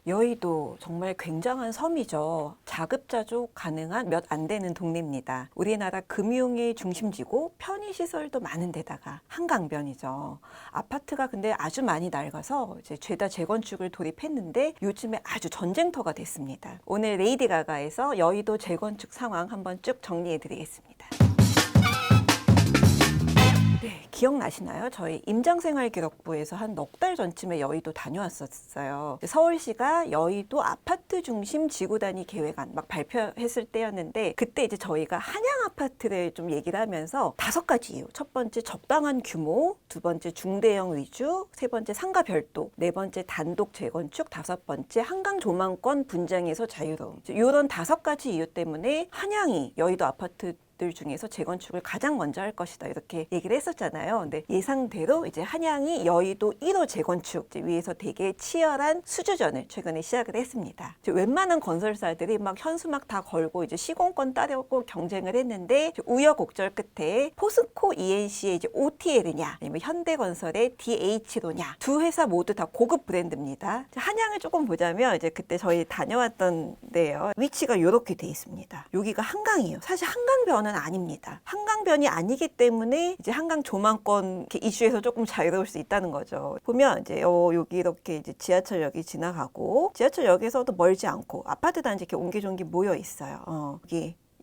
여의도 정말 굉장한 섬이죠. 자급자족 가능한 몇 안 되는 동네입니다. 우리나라 금융의 중심지고 편의시설도 많은 데다가 한강변이죠. 아파트가 근데 아주 많이 낡아서 이제 죄다 재건축을 돌입했는데 요즘에 아주 전쟁터가 됐습니다. 오늘 레이디 가가에서 여의도 재건축 상황 한번 쭉 정리해 드리겠습니다. 네, 기억나시나요? 저희 임장생활기록부에서 한 넉 달 전쯤에 여의도 다녀왔었어요. 서울시가 여의도 아파트 중심 지구단위 계획안 막 발표했을 때였는데 그때 이제 저희가 한양 아파트를 좀 얘기를 하면서 5가지 이유. 첫 번째 적당한 규모, 두 번째 중대형 위주, 세 번째 상가 별도, 네 번째 단독 재건축, 다섯 번째 한강 조망권 분장에서 자유로움. 이런 5가지 이유 때문에 한양이 여의도 아파트 들 중에서 재건축을 가장 먼저 할 것이다 이렇게 얘기를 했었잖아요. 근데 예상대로 이제 한양이 여의도 1호 재건축 위해서 되게 치열한 수주전을 최근에 시작을 했습니다. 웬만한 건설사들이 막 현수막 다 걸고 이제 시공권 따려고 경쟁을 했는데 우여곡절 끝에 포스코 ENC의 이제 OTL이냐 아니면 현대건설의 DH로냐 두 회사 모두 다 고급 브랜드입니다. 한양을 조금 보자면 이제 그때 저희 다녀왔던 데요. 위치가 이렇게 돼 있습니다. 여기가 한강이에요. 사실 한강변 아닙니다. 한강변이 아니기 때문에 이제 한강 조망권 이렇게 이슈에서 조금 자유로울 수 있다는 거죠. 보면 이제 여기 이렇게 이제 지하철역이 지나가고 지하철역에서도 멀지 않고 아파트 단지 이렇게 옹기종기 모여 있어요.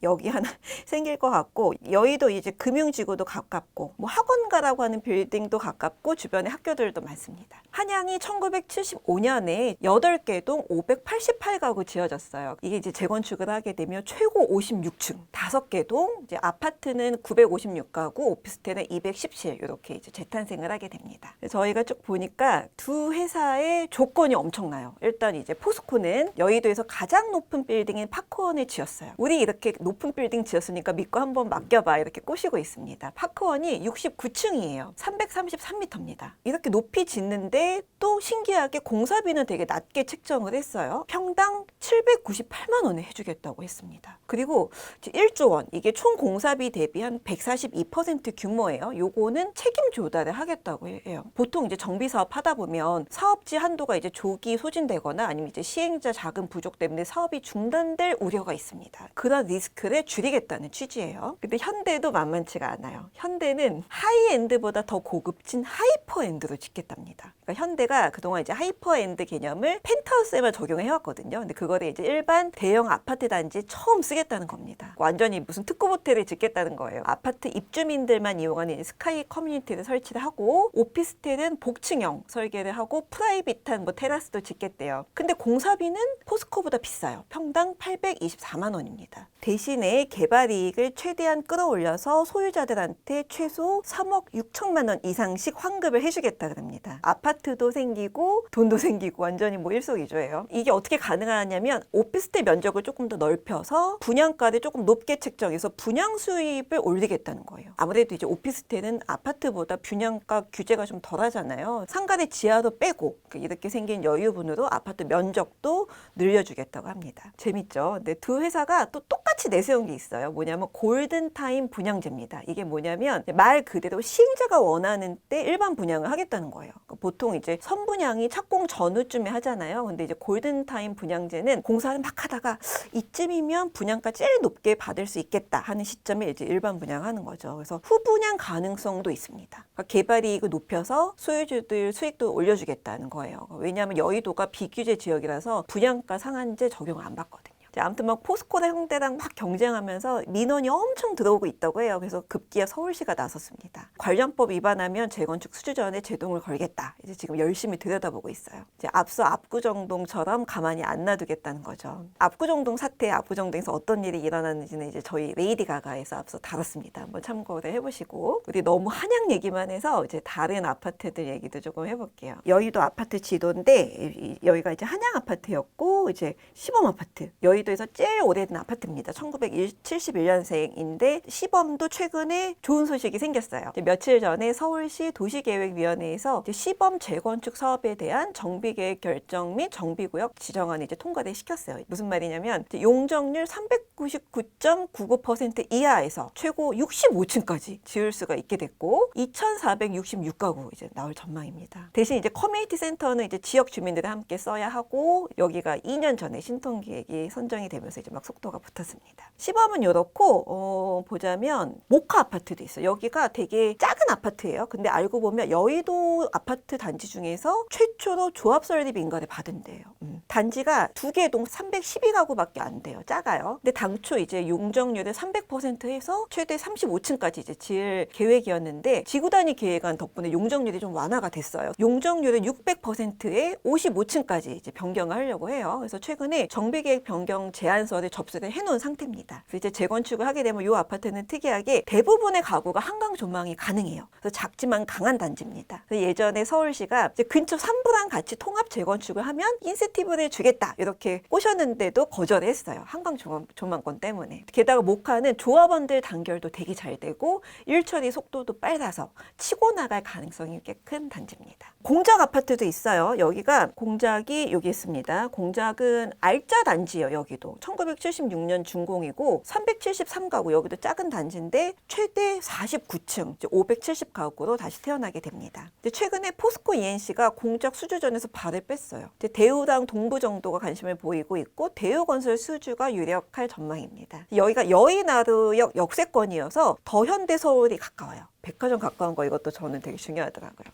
여기 하나 생길 것 같고 여의도 이제 금융지구도 가깝고 뭐 학원가라고 하는 빌딩도 가깝고 주변에 학교들도 많습니다. 한양이 1975년에 8개 동 588가구 지어졌어요. 이게 이제 재건축을 하게 되면 최고 56층 5개 동 이제 아파트는 956가구 오피스텔은 217 이렇게 이제 재탄생을 하게 됩니다. 저희가 쭉 보니까 두 회사의 조건이 엄청나요. 일단 이제 포스코는 여의도에서 가장 높은 빌딩인 파크원을 지었어요. 우리 이렇게 높은 빌딩 지었으니까 믿고 한번 맡겨봐 이렇게 꼬시고 있습니다. 파크원이 69층이에요. 333m입니다. 이렇게 높이 짓는데 또 신기하게 공사비는 되게 낮게 책정을 했어요. 평당 798만 원에 해주겠다고 했습니다. 그리고 1조 원 이게 총 공사비 대비 한 142% 규모예요. 요거는 책임 조달을 하겠다고 해요. 보통 이제 정비 사업 하다 보면 사업지 한도가 이제 조기 소진되거나 아니면 이제 시행자 자금 부족 때문에 사업이 중단될 우려가 있습니다. 그런 리스크를 줄이겠다는 취지예요. 근데 현대도 만만치가 않아요. 현대는 하이엔드보다 더 고급진 하이퍼엔드로 짓겠답니다. 그러니까 현대가 그동안 이제 하이퍼엔드 개념을 펜트하우스에만 적용해 왔거든요. 근데 그거를 이제 일반 대형 아파트 단지에 처음 쓰겠다는 겁니다. 완전히 무슨 특급 호텔을 짓겠다는 거예요. 아파트 입주민들만 이용하는 스카이 커뮤니티를 설치를 하고 오피스텔은 복층형 설계를 하고 프라이빗한 뭐 테라스도 짓겠대요. 근데 공사비는 포스코보다 비싸요. 평당 824만 원입니다. 대신에 개발 이익을 최대한 끌어올려서 소유자들한테 최소 3억 6천만 원 이상씩 환급을 해주겠다 그럽니다. 아파트도 생기고 돈도 생기고 완전히 뭐 일석이조예요. 이게 어떻게 가능하냐면 오피스텔 면적을 조금 더 넓혀서 분양가를 조금 높게 책정해서 분양 수입을 올리겠다는 거예요. 아무래도 이제 오피스텔은 아파트보다 분양가 규제가 좀 덜하잖아요. 상가를 지하도 빼고 이렇게 생긴 여유분으로 아파트 면적도 늘려주겠다고 합니다. 재밌죠? 근데 두 회사가 또 똑같이 내세운 게 있어요. 뭐냐면 골든타임 분양제입니다. 이게 뭐냐면 말 그대로 시행자가 원하는 때 일반 분양을 하겠다는 거예요. 보통 이제 선분양이 착공 전후쯤에 하잖아요. 근데 이제 골든타임 분양제는 공사를 막 하다가 이쯤이면 분양가 제일 높게 받을 수 있겠다 하는 시점에 이제 일반 분양하는 거죠. 그래서 후분양 가능성도 있습니다. 그러니까 개발 이익을 높여서 소유주들 수익도 올려주겠다는 거예요. 왜냐하면 여의도가 비규제 지역이라서 분양가 상한제 적용 안 받거든요. 아무튼 막 포스코랑 현대랑 막 경쟁하면서 민원이 엄청 들어오고 있다고 해요. 그래서 급기야 서울시가 나섰습니다. 관련법 위반하면 재건축 수주전에 제동을 걸겠다. 이제 지금 열심히 들여다보고 있어요. 이제 앞서 압구정동처럼 가만히 안 놔두겠다는 거죠. 압구정동 사태, 압구정동에서 어떤 일이 일어났는지는 이제 저희 레이디 가가에서 앞서 다뤘습니다. 한번 참고를 해보시고 우리 너무 한양 얘기만 해서 이제 다른 아파트들 얘기도 조금 해볼게요. 여의도 아파트 지도인데 여기가 이제 한양 아파트였고 이제 시범 아파트 여의 여의도에서 제일 오래된 아파트입니다. 1971년생인데 시범도 최근에 좋은 소식이 생겼어요. 며칠 전에 서울시 도시계획위원회에서 시범 재건축 사업에 대한 정비계획 결정 및 정비구역 지정안을 이제 통과를 시켰어요. 무슨 말이냐면 용적률 399.99% 이하에서 최고 65층까지 지을 수가 있게 됐고 2,466가구 이제 나올 전망입니다. 대신 이제 커뮤니티 센터는 이제 지역 주민들이 함께 써야 하고 여기가 2년 전에 신통기획이 선정이 되면서 이제 막 속도가 붙었습니다. 시범은 이렇고 보자면 모카 아파트도 있어요. 여기가 되게 작은 아파트예요. 근데 알고 보면 여의도 아파트 단지 중에서 최초로 조합 설립 인가를 받은 데예요. 단지가 2개 동 312가구밖에 안 돼요. 작아요. 근데 당초 이제 용적률을 300%해서 최대 35층까지 이제 지을 계획이었는데 지구 단위 계획안 덕분에 용적률이 좀 완화가 됐어요. 용적률을 600%에 55층까지 이제 변경을 하려고 해요. 그래서 최근에 정비계획 변경 제안서를 접수를 해놓은 상태입니다. 그래서 이제 재건축을 하게 되면 이 아파트는 특이하게 대부분의 가구가 한강 조망이 가능해요. 그래서 작지만 강한 단지입니다. 그래서 예전에 서울시가 이제 근처 산부랑 같이 통합 재건축을 하면 인센티브를 주겠다 이렇게 꼬셨는데도 거절을 했어요. 한강 조망권 때문에. 게다가 모카는 조합원들 단결도 되게 잘 되고 일처리 속도도 빨라서 치고 나갈 가능성이 꽤 큰 단지입니다. 공작 아파트도 있어요. 여기가 공작이 여기 있습니다. 공작은 알짜 단지예요. 여기도 1976년 준공이고 373가구 여기도 작은 단지인데 최대 49층 570가구로 다시 태어나게 됩니다. 근데 최근에 포스코 ENC가 공작 수주전에서 발을 뺐어요. 대우랑 동부 정도가 관심을 보이고 있고 대우건설 수주가 유력할 전망입니다. 여기가 여의나루역 역세권이어서 더 현대 서울이 가까워요. 백화점 가까운 거 이것도 저는 되게 중요하더라고요.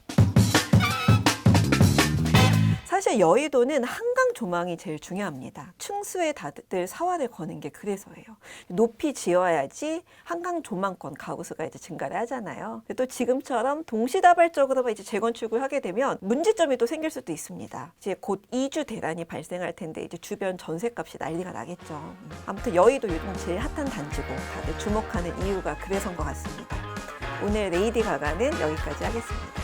사실 여의도는 한강 조망이 제일 중요합니다. 층수에 다들 사활을 거는 게 그래서예요. 높이 지어야지 한강 조망권 가구수가 이제 증가를 하잖아요. 또 지금처럼 동시다발적으로 이제 재건축을 하게 되면 문제점이 또 생길 수도 있습니다. 이제 곧 이주 대란이 발생할 텐데 이제 주변 전세값이 난리가 나겠죠. 아무튼 여의도 요즘 제일 핫한 단지고 다들 주목하는 이유가 그래서인 것 같습니다. 오늘 레이디 가가는 여기까지 하겠습니다.